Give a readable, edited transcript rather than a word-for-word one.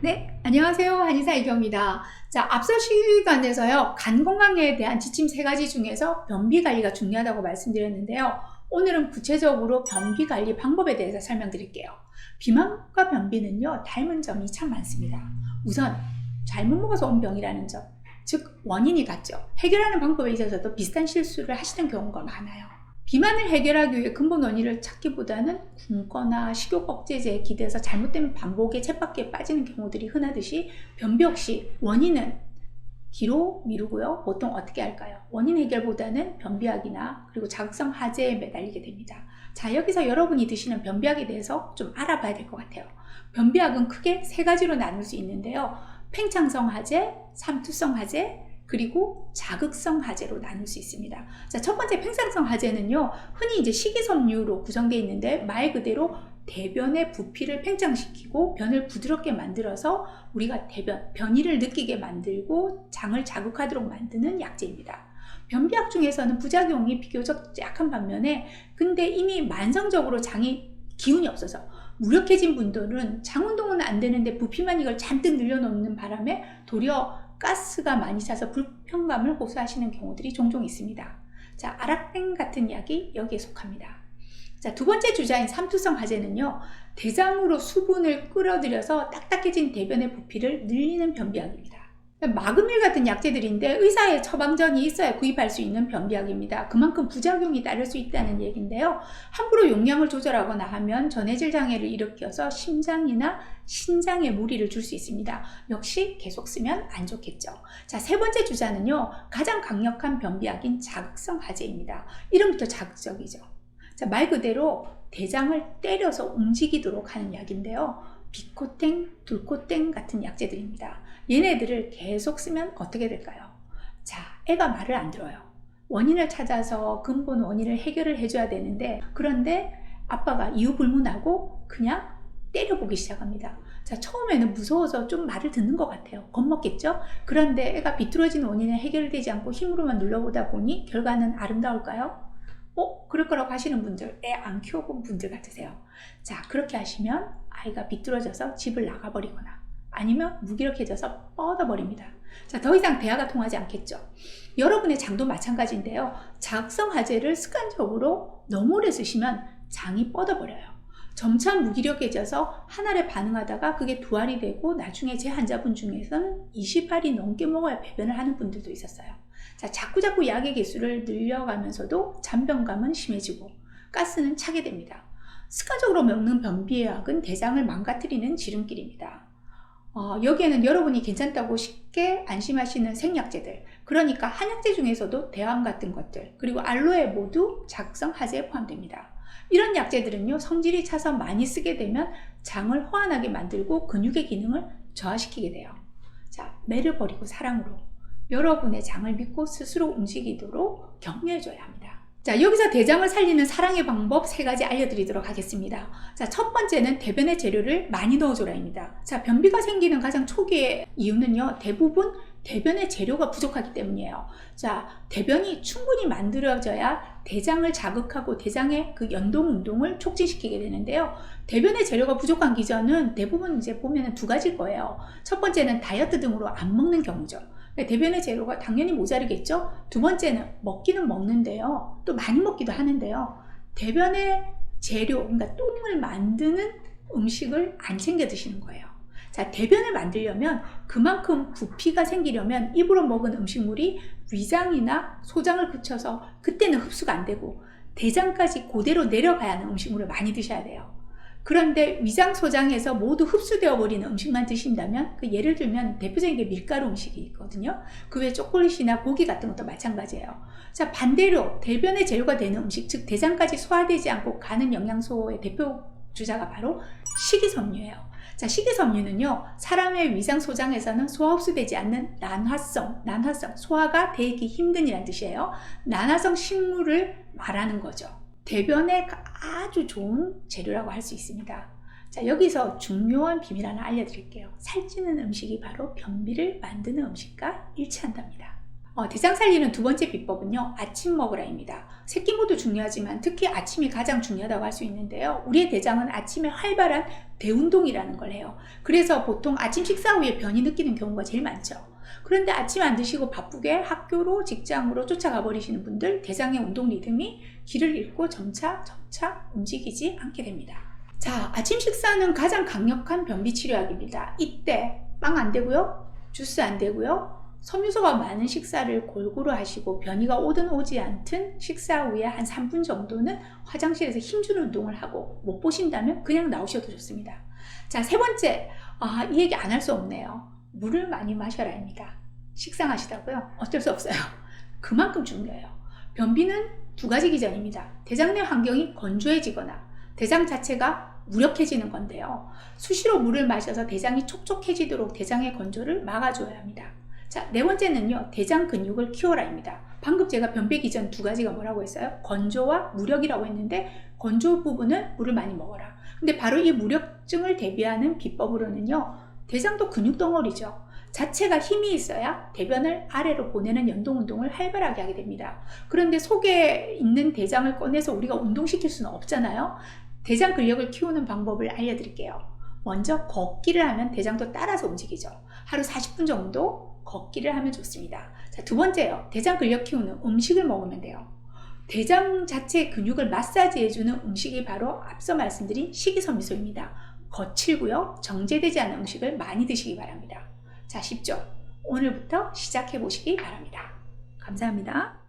네, 안녕하세요. 한의사 이경입니다. 자, 앞서 시간에서요, 간 건강에 대한 지침 3가지 중에서 변비 관리가 중요하다고 말씀드렸는데요. 오늘은 구체적으로 변비 관리 방법에 대해서 설명드릴게요. 비만과 변비는요, 닮은 점이 참 많습니다. 우선, 잘못 먹어서 온 병이라는 점, 즉 원인이 같죠. 해결하는 방법에 있어서도 비슷한 실수를 하시는 경우가 많아요. 비만을 해결하기 위해 근본 원인을 찾기보다는 굶거나 식욕 억제제에 기대서 잘못된 반복에 쳇바퀴에 빠지는 경우들이 흔하듯이 변비 역시 원인은 뒤로 미루고요. 보통 어떻게 할까요? 원인 해결보다는 변비약이나 그리고 자극성 하제에 매달리게 됩니다. 자, 여기서 여러분이 드시는 변비약에 대해서 좀 알아봐야 될 것 같아요. 변비약은 크게 3가지로 나눌 수 있는데요. 팽창성 하제, 삼투성 하제, 그리고 자극성 하제로 나눌 수 있습니다. 자, 첫 번째 팽창성 하제는요, 흔히 이제 식이섬유로 구성되어 있는데 말 그대로 대변의 부피를 팽창시키고 변을 부드럽게 만들어서 우리가 변이를 느끼게 만들고 장을 자극하도록 만드는 약제입니다. 변비약 중에서는 부작용이 비교적 약한 반면에 근데 이미 만성적으로 장이 기운이 없어서 무력해진 분들은 장 운동은 안 되는데 부피만 이걸 잔뜩 늘려놓는 바람에 도리어 가스가 많이 차서 불편감을 호소하시는 경우들이 종종 있습니다. 자, 아라펜 같은 약이 여기에 속합니다. 자, 두 번째 주자인 삼투성 하제는요, 대장으로 수분을 끌어들여서 딱딱해진 대변의 부피를 늘리는 변비약입니다. 마그밀 같은 약제들인데 의사의 처방전이 있어야 구입할 수 있는 변비약입니다. 그만큼 부작용이 따를 수 있다는 얘기인데요. 함부로 용량을 조절하거나 하면 전해질 장애를 일으켜서 심장이나 신장에 무리를 줄 수 있습니다. 역시 계속 쓰면 안 좋겠죠. 자, 3번째 주자는요, 가장 강력한 변비약인 자극성 하제입니다. 이름부터 자극적이죠. 자, 말 그대로 대장을 때려서 움직이도록 하는 약인데요. 비코탱, 둘코탱 같은 약제들입니다. 얘네들을 계속 쓰면 어떻게 될까요? 자, 애가 말을 안 들어요. 원인을 찾아서 근본 원인을 해결을 해줘야 되는데, 그런데 아빠가 이유 불문하고 그냥 때려보기 시작합니다. 자, 처음에는 무서워서 좀 말을 듣는 것 같아요. 겁먹겠죠? 그런데 애가 비뚤어진 원인은 해결되지 않고 힘으로만 눌러보다 보니 결과는 아름다울까요? 그럴 거라고 하시는 분들, 애 안 키워본 분들 같으세요. 자, 그렇게 하시면 아이가 비뚤어져서 집을 나가버리거나 아니면 무기력해져서 뻗어버립니다. 자, 더 이상 대화가 통하지 않겠죠. 여러분의 장도 마찬가지인데요. 자극성 하제를 습관적으로 너무 오래 쓰시면 장이 뻗어버려요. 점차 무기력해져서 한 알에 반응하다가 그게 2알이 되고 나중에 제 환자분 중에서는 20알이 넘게 먹어야 배변을 하는 분들도 있었어요. 자, 자꾸자꾸 약의 개수를 늘려가면서도 잔변감은 심해지고 가스는 차게 됩니다. 습관적으로 먹는 변비약은 대장을 망가뜨리는 지름길입니다. 여기에는 여러분이 괜찮다고 쉽게 안심하시는 생약제들, 그러니까 한약제 중에서도 대왕 같은 것들, 그리고 알로에 모두 자극성 하제에 포함됩니다. 이런 약제들은요, 성질이 차서 많이 쓰게 되면 장을 호환하게 만들고 근육의 기능을 저하시키게 돼요. 자, 매를 버리고 사랑으로 여러분의 장을 믿고 스스로 움직이도록 격려해줘야 합니다. 자, 여기서 대장을 살리는 사랑의 방법 3가지 알려드리도록 하겠습니다. 자, 첫 번째는 대변의 재료를 많이 넣어줘라입니다. 자, 변비가 생기는 가장 초기의 이유는요, 대부분 대변의 재료가 부족하기 때문이에요. 자, 대변이 충분히 만들어져야 대장을 자극하고 대장의 그 연동 운동을 촉진시키게 되는데요. 대변의 재료가 부족한 기전은 대부분 이제 보면은 2가지일 거예요. 첫 번째는 다이어트 등으로 안 먹는 경우죠. 대변의 재료가 당연히 모자르겠죠. 2번째는 먹기는 먹는데요, 또 많이 먹기도 하는데요, 대변의 재료, 그러니까 똥을 만드는 음식을 안 챙겨 드시는 거예요. 자, 대변을 만들려면 그만큼 부피가 생기려면 입으로 먹은 음식물이 위장이나 소장을 거쳐서 그때는 흡수가 안 되고 대장까지 그대로 내려가야 하는 음식물을 많이 드셔야 돼요. 그런데 위장 소장에서 모두 흡수되어 버리는 음식만 드신다면, 그 예를 들면 대표적인 게 밀가루 음식이 있거든요. 그 외에 초콜릿이나 고기 같은 것도 마찬가지예요. 자, 반대로 대변의 재료가 되는 음식, 즉 대장까지 소화되지 않고 가는 영양소의 대표 주자가 바로 식이섬유예요. 자, 식이섬유는요, 사람의 위장 소장에서는 소화 흡수되지 않는 난화성, 소화가 되기 힘든이란 뜻이에요. 난화성 식물을 말하는 거죠. 대변에 아주 좋은 재료라고 할 수 있습니다. 자, 여기서 중요한 비밀 하나 알려드릴게요. 살찌는 음식이 바로 변비를 만드는 음식과 일치한답니다. 대장 살리는 두 번째 비법은요, 아침 먹으라입니다. 새끼 모두 중요하지만 특히 아침이 가장 중요하다고 할 수 있는데요. 우리의 대장은 아침에 활발한 대운동이라는 걸 해요. 그래서 보통 아침 식사 후에 변이 느끼는 경우가 제일 많죠. 그런데 아침 안 드시고 바쁘게 학교로 직장으로 쫓아가 버리시는 분들, 대장의 운동 리듬이 길을 잃고 점차 움직이지 않게 됩니다. 자, 아침 식사는 가장 강력한 변비 치료약입니다. 이때 빵 안 되고요, 주스 안 되고요, 섬유소가 많은 식사를 골고루 하시고 변이가 오든 오지 않든 식사 후에 한 3분 정도는 화장실에서 힘주는 운동을 하고 못 보신다면 그냥 나오셔도 좋습니다. 자, 세 번째, 이 얘기 안 할 수 없네요. 물을 많이 마셔라입니다. 식상하시다고요? 어쩔 수 없어요. 그만큼 중요해요. 변비는 두 가지 기전입니다. 대장 내 환경이 건조해지거나 대장 자체가 무력해지는 건데요. 수시로 물을 마셔서 대장이 촉촉해지도록 대장의 건조를 막아줘야 합니다. 자, 네 번째는요, 대장 근육을 키워라입니다. 방금 제가 변비 기전 두 가지가 뭐라고 했어요? 건조와 무력이라고 했는데 건조 부분은 물을 많이 먹어라. 근데 바로 이 무력증을 대비하는 비법으로는요, 대장도 근육 덩어리죠. 자체가 힘이 있어야 대변을 아래로 보내는 연동 운동을 활발하게 하게 됩니다. 그런데 속에 있는 대장을 꺼내서 우리가 운동시킬 수는 없잖아요. 대장 근력을 키우는 방법을 알려드릴게요. 먼저 걷기를 하면 대장도 따라서 움직이죠. 하루 40분 정도 걷기를 하면 좋습니다. 자, 두 번째요. 대장 근력 키우는 음식을 먹으면 돼요. 대장 자체의 근육을 마사지해주는 음식이 바로 앞서 말씀드린 식이섬유소입니다. 거칠고요, 정제되지 않은 음식을 많이 드시기 바랍니다. 자, 쉽죠? 오늘부터 시작해 보시기 바랍니다. 감사합니다.